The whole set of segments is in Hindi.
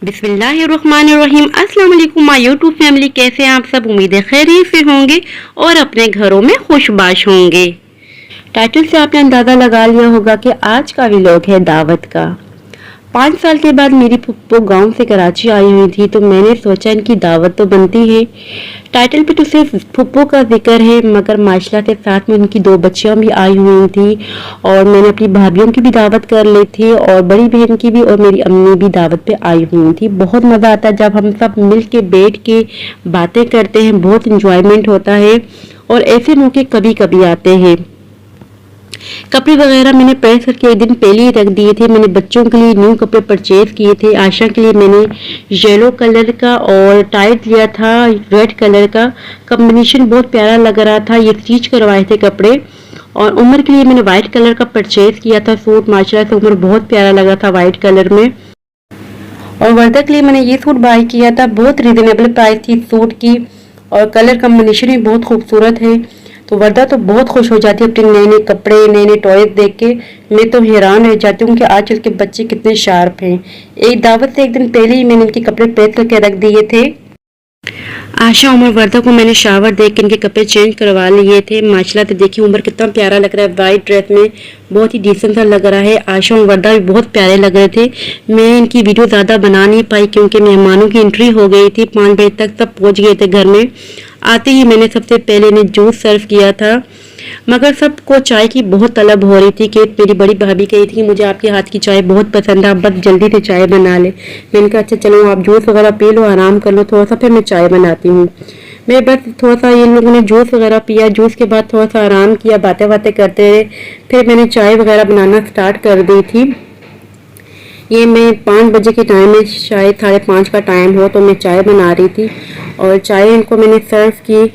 बिस्मिल्लाहिर्रहमानिर्रहीम। अस्सलाम वालेकुम माय यूट्यूब फैमिली, कैसे हैं आप सब? उम्मीद है खैरियत से होंगे और अपने घरों में खुशबाश होंगे। टाइटल से आपने अंदाज़ा लगा लिया होगा कि आज का व्लॉग है दावत का। 5 साल के बाद मेरी फुप्पो गांव से कराची आई हुई थी, तो मैंने सोचा इनकी दावत तो बनती है। टाइटल पे तो सिर्फ फुप्पो का जिक्र है, मगर माशाल्लाह के साथ में उनकी 2 बच्चियां भी आई हुई थी और मैंने अपनी भाभीयों की भी दावत कर ली थी और बड़ी बहन की भी, और मेरी अम्मी भी दावत पे आई हुई थी। बहुत मज़ा आता है जब हम सब मिल के बैठ के बातें करते हैं, बहुत इंजॉयमेंट होता है और ऐसे मौके कभी कभी आते हैं। कपड़े वगैरह मैंने प्रेस करके एक दिन पहले ही रख दिए थे। मैंने बच्चों के लिए न्यू कपड़े परचेज किए थे। आशा के लिए मैंने येलो कलर का और टाइट लिया था रेड कलर का, कॉम्बिनेशन बहुत प्यारा लग रहा था। ये स्टिच करवाए थे कपड़े। और उमर के लिए मैंने वाइट कलर का परचेज किया था सूट। माशाल्लाह से उमर बहुत प्यारा लगा था वाइट कलर में। और वर्दा के लिए मैंने ये सूट बाय किया था, बहुत रिजनेबल प्राइस थी सूट की और कलर कॉम्बिनेशन भी बहुत खूबसूरत है। तो वर्दा तो बहुत खुश हो जाती है अपने नए नए कपड़े नए नए टॉयज देख के। मैं तो हैरान रह जाती हूँ कि आजकल के बच्चे कितने शार्प हैं। एक दावत से एक दिन पहले ही मैंने इनके कपड़े प्रेस करके रख दिए थे। आशा उमर वर्दा को मैंने शावर देख के इनके कपड़े चेंज करवा लिए थे। माशाल्लाह से देखिए उमर कितना प्यारा लग रहा है वाइट ड्रेस में, बहुत ही डिसेंट सा लग रहा है। आशा और वर्दा भी बहुत प्यारे लग रहे थे। मैं इनकी वीडियो ज़्यादा बना नहीं पाई क्योंकि मेहमानों की एंट्री हो गई थी। 5 बजे तक सब पहुँच गए थे घर में। आते ही मैंने सबसे पहले इन्हें जूस सर्व किया था, मगर सबको चाय की बहुत तलब हो रही थी कि मेरी बड़ी भाभी कही थी कि मुझे आपके हाथ की चाय बहुत पसंद है, आप बस जल्दी से चाय बना ले। मैंने कहा अच्छा चलो आप जूस वगैरह पी लो, आराम कर लो थोड़ा सा, फिर मैं चाय बनाती हूँ। मैं बस थोड़ा सा इन लोगों ने जूस वगैरह पिया, जूस के बाद थोड़ा सा आराम किया, बातें बातें करते रहे। फिर मैंने चाय वगैरह बनाना स्टार्ट कर दी थी। ये मैं 5 बजे के टाइम में, शायद 5:30 का टाइम हो, तो मैं चाय बना रही थी और चाय इनको मैंने सर्व की।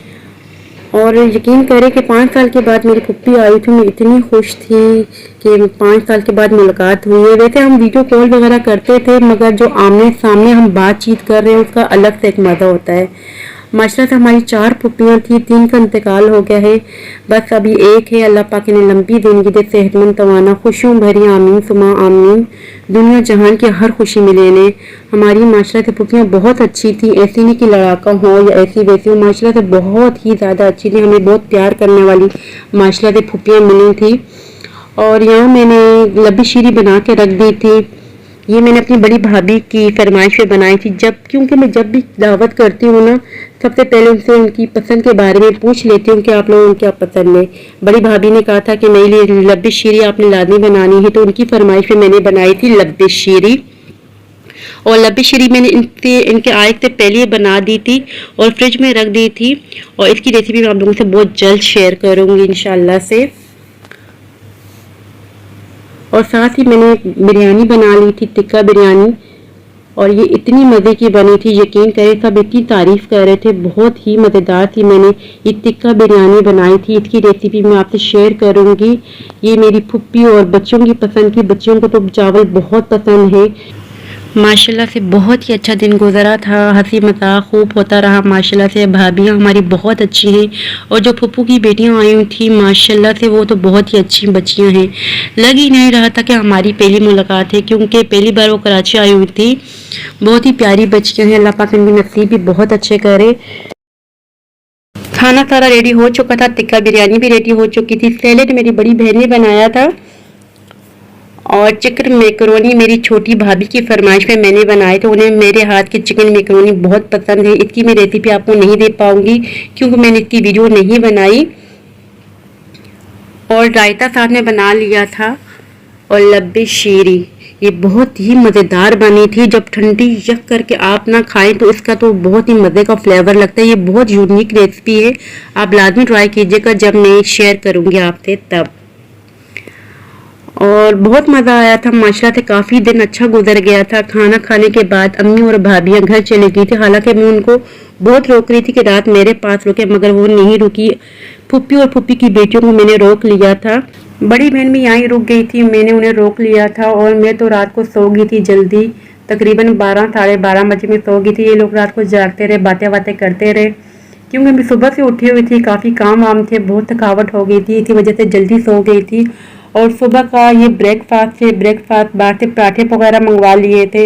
और यकीन करें कि 5 साल के बाद मेरी फुप्पी आई थी, मैं इतनी खुश थी कि 5 साल के बाद मुलाकात हुई है। वैसे हम वीडियो कॉल वगैरह करते थे, मगर जो आमने सामने हम बातचीत कर रहे हैं उसका अलग से एक मज़ा होता है। माशाल्लाह से हमारी 4 पुप्पियाँ थी, 3 का इंतकाल हो गया है, बस अभी एक है। अल्लाह पाक ने लंबी जिंदगी दे, सेहतमंद तवाना, खुशियों भरी, आमीन सुमा आमीन। दुनिया जहान की हर खुशी मिले ने। हमारी माशाल्लाह से पुप्पियाँ बहुत अच्छी थी, ऐसी नहीं कि लड़ाका हो या ऐसी वैसी हो, माशाल्लाह से बहुत ही ज़्यादा अच्छी थी। हमें बहुत प्यार करने वाली माशाल्लाह से पुप्पियाँ मिली थी। और यहाँ मैंने लब्बी शीरी बना के रख दी थी। ये मैंने अपनी बड़ी भाभी की फरमाइश पे बनाई थी, क्योंकि मैं जब भी दावत करती हूँ ना, सबसे पहले उनसे उनकी पसंद के बारे में पूछ लेती हूँ कि आप लोगों को क्या पसंद है। बड़ी भाभी ने कहा था कि मेरे लिए लब्बी शीरी आपने लाजमी बनानी है, तो उनकी फरमाइश पे मैंने बनाई थी लब्बी शीरी। और लब्बी शीरी मैंने इनके आए से पहले ही बना दी थी और फ्रिज में रख दी थी। और इसकी रेसिपी मैं आप लोगों से बहुत जल्द शेयर करूँगी इंशाल्लाह से। और साथ ही मैंने बिरयानी बना ली थी, टिक्का बिरयानी, और ये इतनी मज़े की बनी थी, यकीन करें सब इतनी तारीफ़ कर रहे थे, बहुत ही मज़ेदार थी। मैंने ये टिक्का बिरयानी बनाई थी, इसकी रेसिपी मैं आपसे शेयर करूँगी। ये मेरी फुप्पी और बच्चों की पसंद की, बच्चों को तो चावल बहुत पसंद है। माशाल्लाह से बहुत ही अच्छा दिन गुजरा था, हंसी मजाक खूब होता रहा। माशाल्लाह से भाभियाँ हमारी बहुत अच्छी हैं और जो फुप्पू की बेटियाँ आई हुई थी माशाल्लाह से वो तो बहुत ही अच्छी बच्चियाँ हैं। लग ही नहीं रहा था कि हमारी पहली मुलाकात है, क्योंकि पहली बार वो कराची आई हुई थी। बहुत ही प्यारी बच्चियाँ हैं, अल्लाह पाक इनकी नसीब भी बहुत अच्छे करे। खाना सारा रेडी हो चुका था, टिक्का बिरयानी भी रेडी हो चुकी थी। सैलेड मेरी बड़ी बहन ने बनाया था और चिकन मैकरोनी मेरी छोटी भाभी की फरमाइश पे मैंने बनाए थे। उन्हें मेरे हाथ की चिकन मैकरोनी बहुत पसंद है। इसकी मैं रेसिपी आपको नहीं दे पाऊंगी क्योंकि मैंने इसकी वीडियो नहीं बनाई। और रायता साथ में बना लिया था और लब्बी शीरी, ये बहुत ही मज़ेदार बनी थी। जब ठंडी यक करके आप ना खाएं तो इसका तो बहुत ही मज़े का फ्लेवर लगता है। ये बहुत यूनिक रेसिपी है, आप लाजमी ट्राई कीजिएगा जब मैं शेयर करूँगी आपसे तब। और बहुत मज़ा आया था माशाल्लाह से, काफ़ी दिन अच्छा गुजर गया था। खाना खाने के बाद अम्मी और भाभियाँ घर चली गई थी, हालांकि मैं उनको बहुत रोक रही थी कि रात मेरे पास रुके, मगर वो नहीं रुकी। फुप्पी और फुप्पी की बेटियों को मैंने रोक लिया था। बड़ी बहन भी यहीं रुक गई थी, मैंने उन्हें रोक लिया था। और मैं तो रात को सो गई थी जल्दी, तकरीबन 12 साढ़े 12 बजे में सो गई थी। ये लोग रात को जागते रहे, बातें बातें करते रहे, क्योंकि मैं सुबह से उठी हुई थी, काफ़ी काम वाम थे, बहुत थकावट हो गई थी, इसी वजह से जल्दी सो गई थी। और सुबह का ये ब्रेकफास्ट बाहर से पराठे वगैरह मंगवा लिए थे